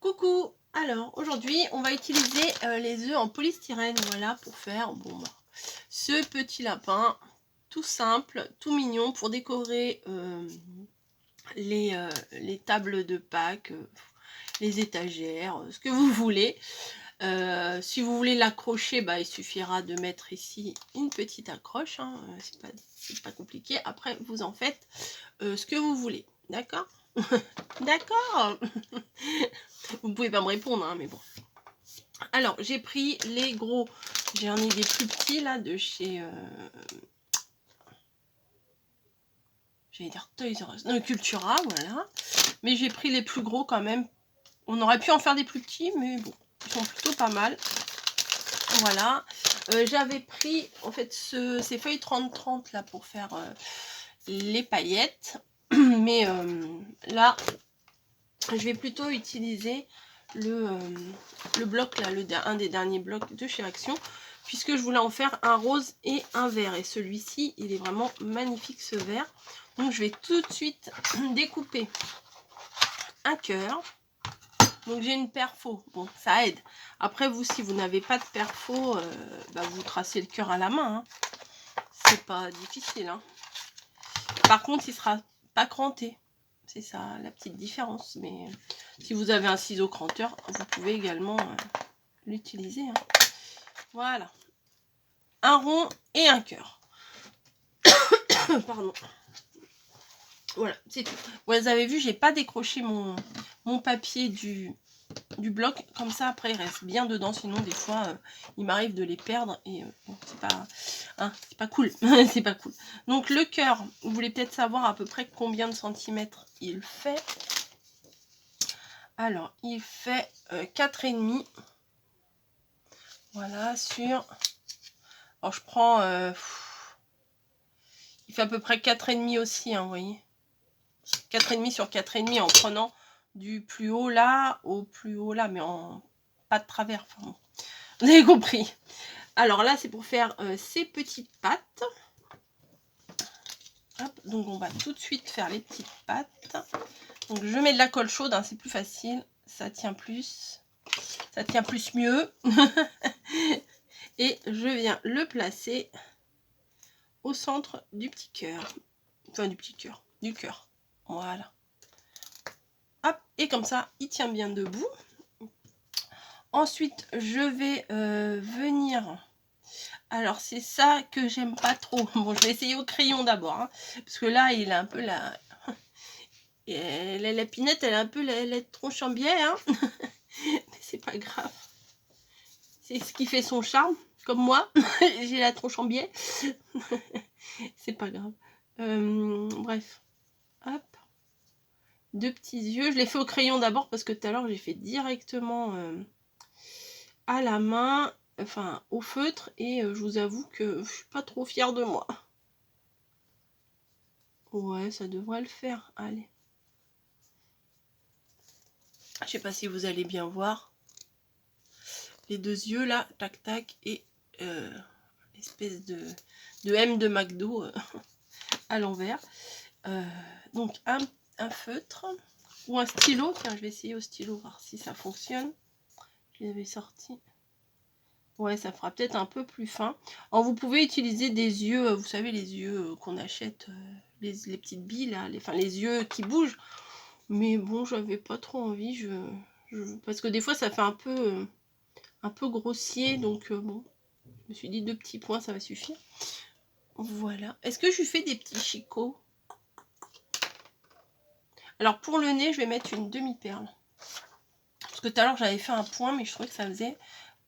Coucou! Alors aujourd'hui on va utiliser les œufs en polystyrène, voilà, pour faire ce petit lapin tout simple, tout mignon pour décorer les tables de Pâques, les étagères, ce que vous voulez. Si vous voulez l'accrocher, il suffira de mettre ici une petite accroche, hein, c'est pas compliqué. Après vous en faites ce que vous voulez, d'accord? D'accord. Vous pouvez pas me répondre, hein, mais bon. Alors, j'ai pris les gros. J'en ai des plus petits, là, de chez... j'allais dire Toys R Us. Cultura, voilà. Mais j'ai pris les plus gros quand même. On aurait pu en faire des plus petits, mais bon. Ils sont plutôt pas mal. Voilà. J'avais pris, en fait, ces feuilles 30-30, là, pour faire les paillettes. Mais là, je vais plutôt utiliser le bloc là, un des derniers blocs de chez Action, puisque je voulais en faire un rose et un vert, et celui-ci il est vraiment magnifique, ce vert. Donc je vais tout de suite découper un cœur. Donc j'ai une perfo, bon ça aide. Après vous, si vous n'avez pas de perfo, vous tracez le cœur à la main, hein. C'est pas difficile, hein. Par contre il sera pas cranté. C'est ça la petite différence. Mais si vous avez un ciseau cranteur, vous pouvez également l'utiliser, hein. Voilà. Un rond et un cœur. Pardon. Voilà, c'est tout. Vous avez vu, j'ai pas décroché mon papier du bloc. Comme ça, après, il reste bien dedans. Sinon, des fois, il m'arrive de les perdre. Et bon, c'est pas cool. C'est pas cool. Donc, le cœur, vous voulez peut-être savoir à peu près combien de centimètres il fait. Alors, il fait 4,5. Voilà, sur... Alors, je prends... il fait à peu près 4,5 aussi, hein, vous voyez. 4,5 sur 4,5 en prenant du plus haut là au plus haut là, mais en pas de travers. Enfin, bon. Vous avez compris. Alors là, c'est pour faire ces petites pattes. Hop, donc on va tout de suite faire les petites pattes. Donc je mets de la colle chaude, hein, c'est plus facile. Ça tient plus. Ça tient plus mieux. Et je viens le placer au centre du petit cœur. Enfin du petit cœur. Du cœur. Voilà. Hop, et comme ça, il tient bien debout. Ensuite, je vais venir... Alors, c'est ça que j'aime pas trop. Bon, je vais essayer au crayon d'abord, hein, parce que là, il a un peu la... la pinette, elle a un peu la tronche en biais, hein. Mais c'est pas grave. C'est ce qui fait son charme, comme moi. J'ai la tronche en biais. C'est pas grave. Bref. Hop. Deux petits yeux. Je l'ai fait au crayon d'abord, parce que tout à l'heure, j'ai fait directement à la main, enfin au feutre, et je vous avoue que je suis pas trop fière de moi. Ouais, ça devrait le faire. Allez. Je sais pas si vous allez bien voir. Les deux yeux là, tac tac, et l'espèce de M de McDo à l'envers. Donc un feutre ou un stylo. Tiens, je vais essayer au stylo, voir si ça fonctionne. Je l'avais sorti. Ouais, ça fera peut-être un peu plus fin. Alors, vous pouvez utiliser des yeux, vous savez, les yeux qu'on achète, les petites billes, là, les yeux qui bougent. Mais bon, j'avais pas trop envie, parce que des fois, ça fait un peu grossier. Donc, bon, je me suis dit 2 petits points, ça va suffire. Voilà. Est-ce que je lui fais des petits chicots? Alors, pour le nez, je vais mettre une demi-perle. Parce que tout à l'heure, j'avais fait un point, mais je trouvais que ça faisait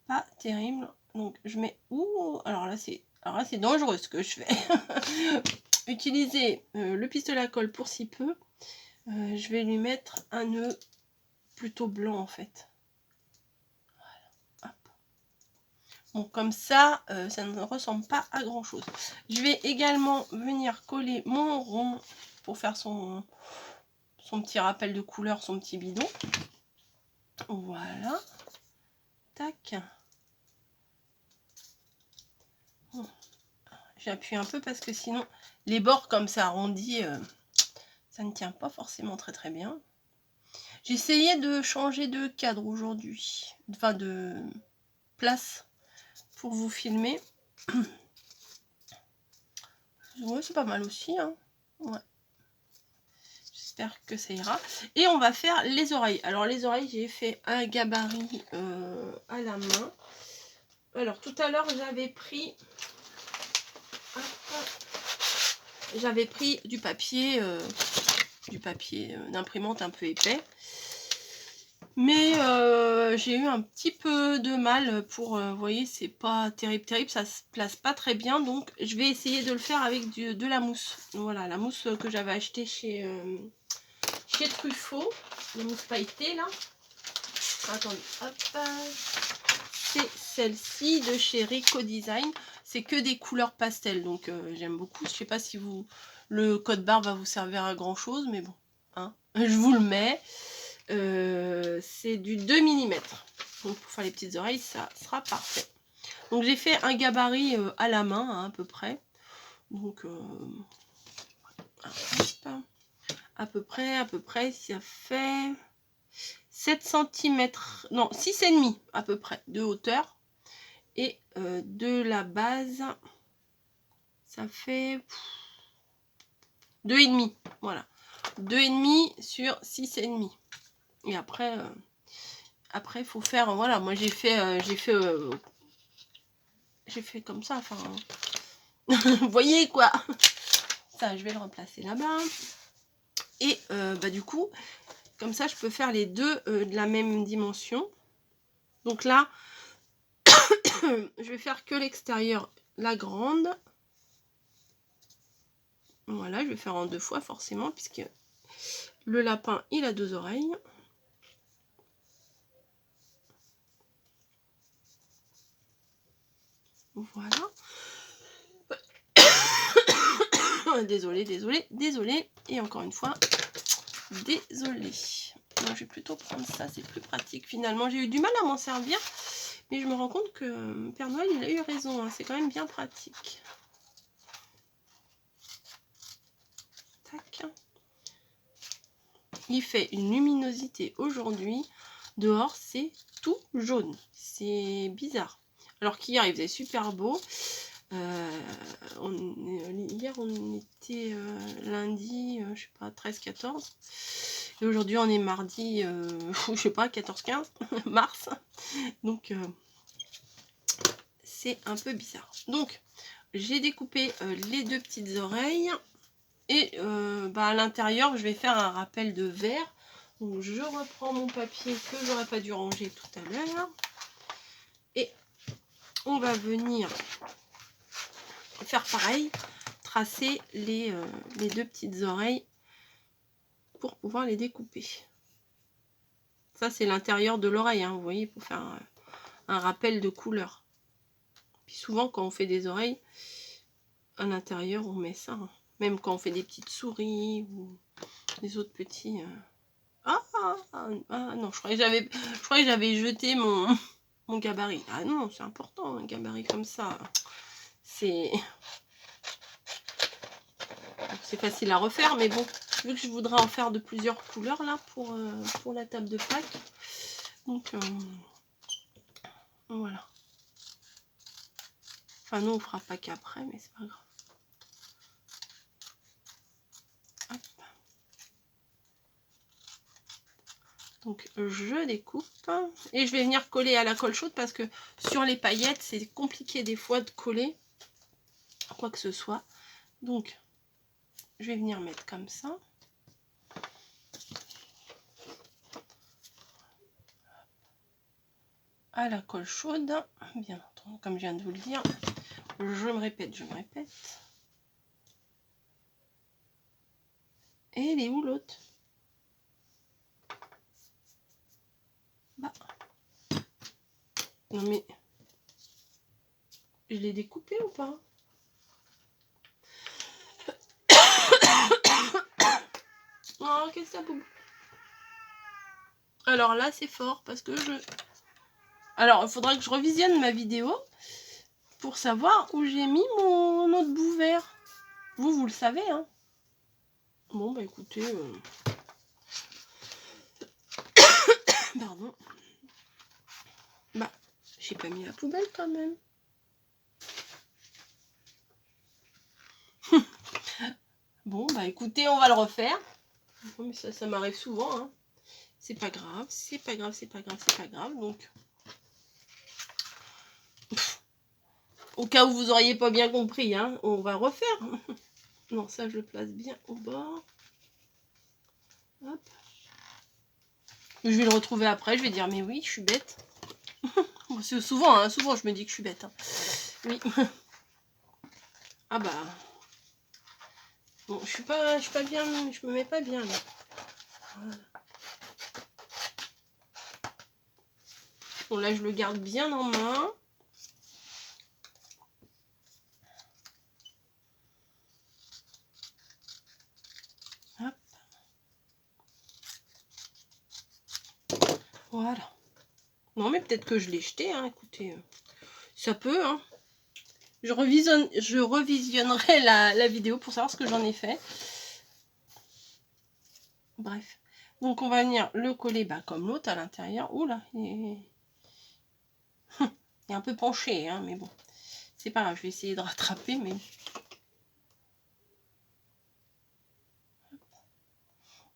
pas terrible. Donc je mets... Ouh, alors là c'est dangereux ce que je fais. Utiliser le pistolet à colle pour si peu. Je vais lui mettre un nœud plutôt blanc en fait. Voilà. Hop. Bon, comme ça, ça ne ressemble pas à grand chose. Je vais également venir coller mon rond pour faire son petit rappel de couleur, son petit bidon. Voilà. Tac. J'appuie un peu parce que sinon les bords comme ça arrondis, ça ne tient pas forcément très bien. J'ai essayé de changer de cadre aujourd'hui. Enfin, de place pour vous filmer. Ouais, c'est pas mal aussi, hein. Ouais. J'espère que ça ira. Et on va faire les oreilles. Alors les oreilles, j'ai fait un gabarit à la main. Alors tout à l'heure, j'avais pris du papier d'imprimante un peu épais. Mais j'ai eu un petit peu de mal pour, vous voyez, c'est pas terrible, ça se place pas très bien. Donc je vais essayer de le faire avec de la mousse. Voilà, la mousse que j'avais achetée chez Truffaut, la mousse pailletée là. Attendez, hop, c'est celle-ci de chez Rico Design. C'est que des couleurs pastel, donc j'aime beaucoup. Je sais pas si le code barre va vous servir à grand chose, mais bon, hein, je vous le mets. C'est du 2 mm. Donc pour faire les petites oreilles, ça sera parfait. Donc j'ai fait un gabarit à la main, hein, à peu près. Donc à peu près, ça fait 7 cm, non 6,5 à peu près de hauteur. Et de la base, ça fait 2,5. Voilà. 2,5 sur 6,5. Et après, il faut faire, voilà, moi j'ai fait comme ça, enfin, vous voyez quoi. Ça, je vais le remplacer là-bas. Et bah du coup, comme ça, je peux faire les deux de la même dimension. Donc là, je vais faire que l'extérieur, la grande. Voilà, je vais faire en 2 fois forcément, puisque le lapin, il a 2 oreilles. Voilà. Désolé. Et encore une fois, désolé. Moi, je vais plutôt prendre ça, c'est plus pratique. Finalement, j'ai eu du mal à m'en servir. Mais je me rends compte que Père Noël, il a eu raison. Hein, c'est quand même bien pratique. Tac. Il fait une luminosité aujourd'hui. Dehors, c'est tout jaune. C'est bizarre. Alors qu'hier, il faisait super beau. Hier, on était lundi, je sais pas, 13-14. Et aujourd'hui, on est mardi, je sais pas, 14-15 mars. Donc, c'est un peu bizarre. Donc, j'ai découpé les 2 petites oreilles. Et à l'intérieur, je vais faire un rappel de verre. Donc, je reprends mon papier que j'aurais pas dû ranger tout à l'heure. Et on va venir faire pareil, tracer les 2 petites oreilles pour pouvoir les découper. Ça, c'est l'intérieur de l'oreille, hein, vous voyez, pour faire un rappel de couleur. Puis souvent, quand on fait des oreilles, à l'intérieur, on met ça. Hein. Même quand on fait des petites souris ou des autres petits... Ah non, je croyais que j'avais jeté mon gabarit. Ah non, c'est important, un gabarit comme ça. C'est facile à refaire, mais bon, vu que je voudrais en faire de plusieurs couleurs là pour la table de Pâques. Donc voilà. Enfin, nous on fera Pâques après, mais c'est pas grave. Hop. Donc je découpe et je vais venir coller à la colle chaude parce que sur les paillettes c'est compliqué des fois de coller quoi que ce soit. Donc je vais venir mettre comme ça. À la colle chaude, bien entendu, comme je viens de vous le dire, je me répète. Et elle est où l'autre? Bah. Non mais, je l'ai découpé ou pas? Oh, qu'est-ce que ça boum. Alors là, c'est fort parce que Alors, il faudra que je revisionne ma vidéo pour savoir où j'ai mis mon autre bout vert. Vous le savez, hein. Bon, bah écoutez... Pardon. Bah, j'ai pas mis la poubelle quand même. Bon, bah écoutez, on va le refaire. Mais ça m'arrive souvent, hein. C'est pas grave, c'est pas grave, c'est pas grave, c'est pas grave. Donc, au cas où vous auriez pas bien compris, hein, on va refaire. Non, ça je le place bien au bord. Hop. Je vais le retrouver après, je vais dire mais oui, je suis bête. C'est souvent, hein, souvent je me dis que je suis bête. Hein. Oui. Ah bah. Bon, je suis pas bien, je me mets pas bien là. Voilà. Bon là je le garde bien en main. Hop. Voilà. Non mais peut-être que je l'ai jeté, hein, écoutez. Ça peut, hein. Je revisionnerai la vidéo pour savoir ce que j'en ai fait. Bref. Donc on va venir le coller comme l'autre à l'intérieur. Oula, il est un peu penché, hein, mais bon. C'est pas grave, je vais essayer de rattraper, mais...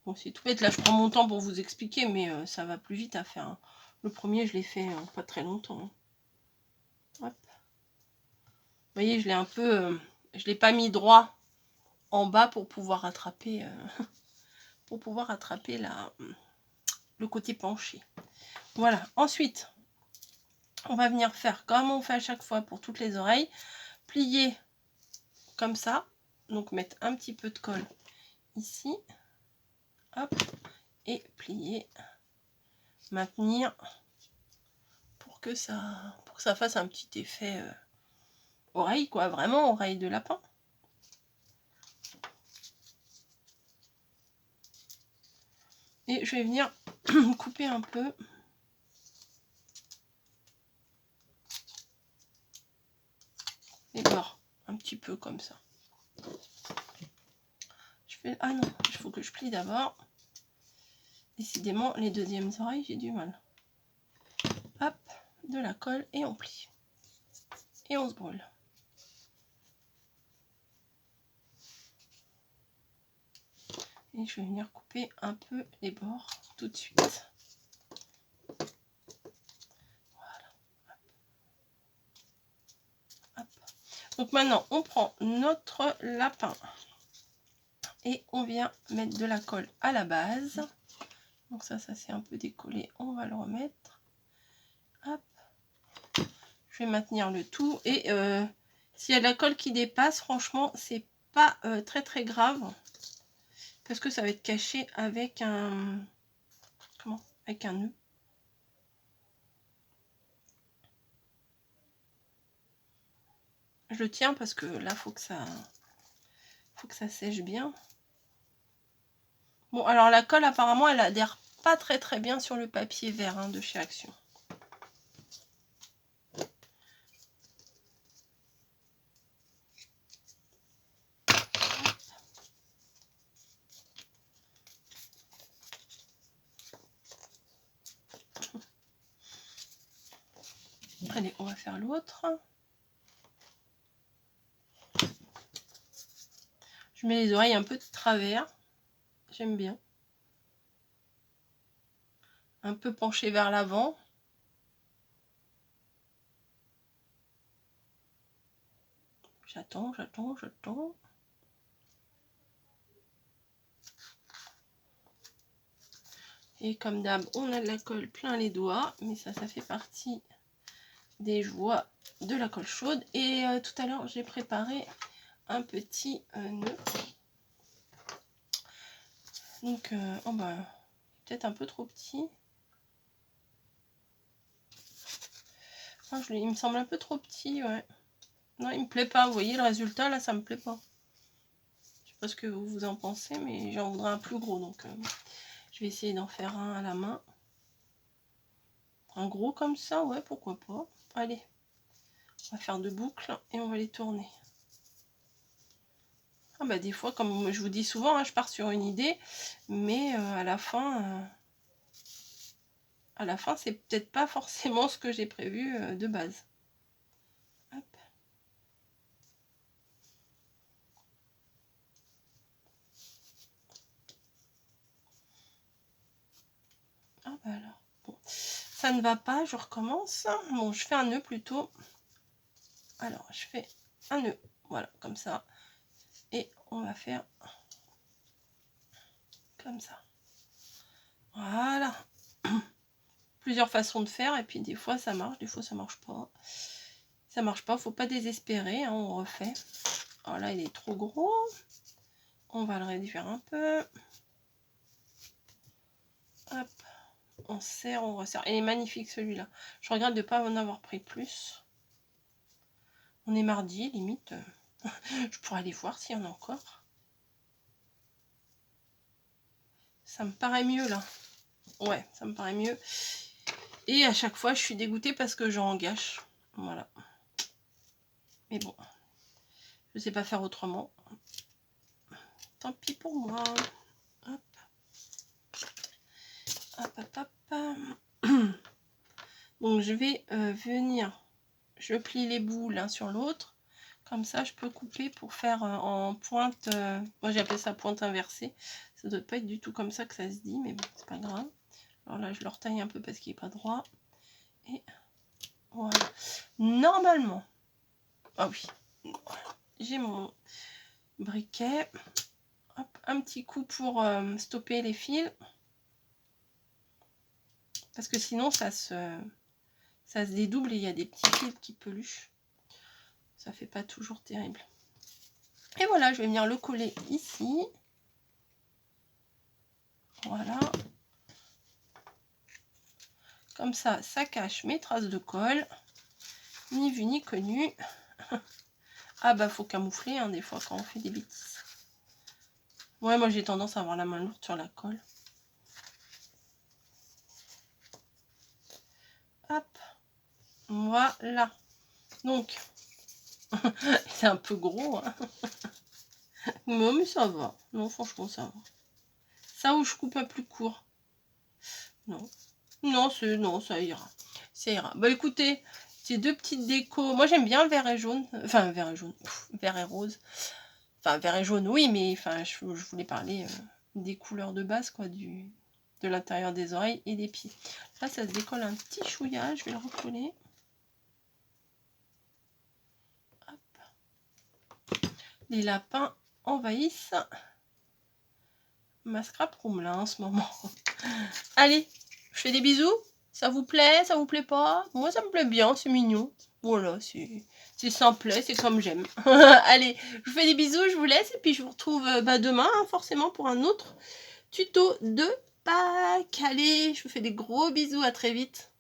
Bon, c'est tout bête. Là, je prends mon temps pour vous expliquer, mais ça va plus vite à faire. Hein. Le premier, je l'ai fait pas très longtemps. Hein. Hop. Vous voyez, je l'ai un peu... je l'ai pas mis droit en bas pour pouvoir rattraper... pour pouvoir rattraper le côté penché. Voilà. Ensuite, on va venir faire comme on fait à chaque fois pour toutes les oreilles. Plier comme ça. Donc, mettre un petit peu de colle ici. Hop. Et plier. Maintenir pour que ça fasse un petit effet oreille, quoi. Vraiment, oreille de lapin. Et je vais venir couper un peu. Les bords, un petit peu comme ça. Je fais... Ah non, il faut que je plie d'abord. Décidément, les deuxièmes oreilles, j'ai du mal. Hop, de la colle et on plie. Et on se brûle. Et je vais venir couper un peu les bords tout de suite. Voilà. Hop. Donc maintenant, on prend notre lapin. Et on vient mettre de la colle à la base. Donc ça c'est un peu décollé. On va le remettre. Hop. Je vais maintenir le tout. Et s'il y a de la colle qui dépasse, franchement, c'est pas très très grave. Parce que ça va être caché avec un... Comment? Avec un nœud. Je le tiens parce que là, faut que ça sèche bien. Bon, alors la colle, apparemment, elle adhère pas très très bien sur le papier vert hein, de chez Action. Allez, on va faire l'autre. Je mets les oreilles un peu de travers. J'aime bien. Un peu penché vers l'avant. J'attends. Et comme d'hab, on a de la colle plein les doigts. Mais ça fait partie des joies de la colle chaude. Et tout à l'heure, j'ai préparé un petit nœud. Donc, oh bah, peut-être un peu trop petit. Oh, il me semble un peu trop petit, ouais. Non, il me plaît pas. Vous voyez le résultat, là, ça me plaît pas. Je sais pas ce que vous en pensez, mais j'en voudrais un plus gros. Donc, je vais essayer d'en faire un à la main. Un gros comme ça, ouais, pourquoi pas. Allez, on va faire deux boucles et on va les tourner. Ah bah des fois, comme je vous dis souvent, hein, je pars sur une idée, mais à la fin, à la fin, c'est peut-être pas forcément ce que j'ai prévu de base. Hop. Ah bah alors, bon, ça ne va pas, je recommence. Bon, je fais un nœud plutôt. Alors, je fais un nœud, voilà, comme ça. Et on va faire comme ça. Voilà. Plusieurs façons de faire, et puis des fois ça marche, des fois ça marche pas. Ça marche pas, faut pas désespérer, hein, on refait. Alors là, il est trop gros. On va le réduire un peu. Hop. On serre, on resserre. Il est magnifique celui-là. Je regrette de ne pas en avoir pris plus. On est mardi, limite. Je pourrais aller voir s'il y en a encore. Ça me paraît mieux là. Ouais, ça me paraît mieux. Et à chaque fois, je suis dégoûtée parce que j'en gâche. Voilà. Mais bon, je sais pas faire autrement. Tant pis pour moi. Hop. Hop, hop, hop. Donc je vais venir, je plie les bouts l'un sur l'autre. Comme ça, je peux couper pour faire en pointe. Moi, j'appelle ça pointe inversée. Ça ne doit pas être du tout comme ça que ça se dit, mais bon, c'est pas grave. Alors là, je le retaille un peu parce qu'il n'est pas droit. Et voilà. Normalement, ah oui, j'ai mon briquet. Hop, un petit coup pour stopper les fils. Parce que sinon, ça se dédouble et il y a des petits fils qui peluchent. Ça fait pas toujours terrible. Et voilà, je vais venir le coller ici. Voilà. Comme ça, ça cache mes traces de colle. Ni vu ni connu. Ah bah, faut camoufler hein, des fois quand on fait des bêtises. Ouais, moi j'ai tendance à avoir la main lourde sur la colle. Hop. Voilà. Donc, c'est un peu gros. Hein. Non, mais ça va. Non, franchement, ça va. Ça où je coupe un plus court. Non. Non, ça ira. Ça ira. Bah écoutez, ces deux petites décos. Moi j'aime bien le vert et jaune. Enfin, vert et jaune. Vert et rose. Enfin, vert et jaune, oui, mais enfin, je voulais parler des couleurs de base, quoi, de l'intérieur des oreilles et des pieds. Là, ça se décolle un petit chouïa. Je vais le recoller. Hop. Les lapins envahissent ma scrap room là en ce moment. Allez, je fais des bisous. Ça vous plaît pas? Moi, ça me plaît bien, c'est mignon. Voilà, c'est simple, c'est comme j'aime. Allez, je vous fais des bisous, je vous laisse. Et puis, je vous retrouve demain, hein, forcément, pour un autre tuto de Pâques. Allez, je vous fais des gros bisous, à très vite.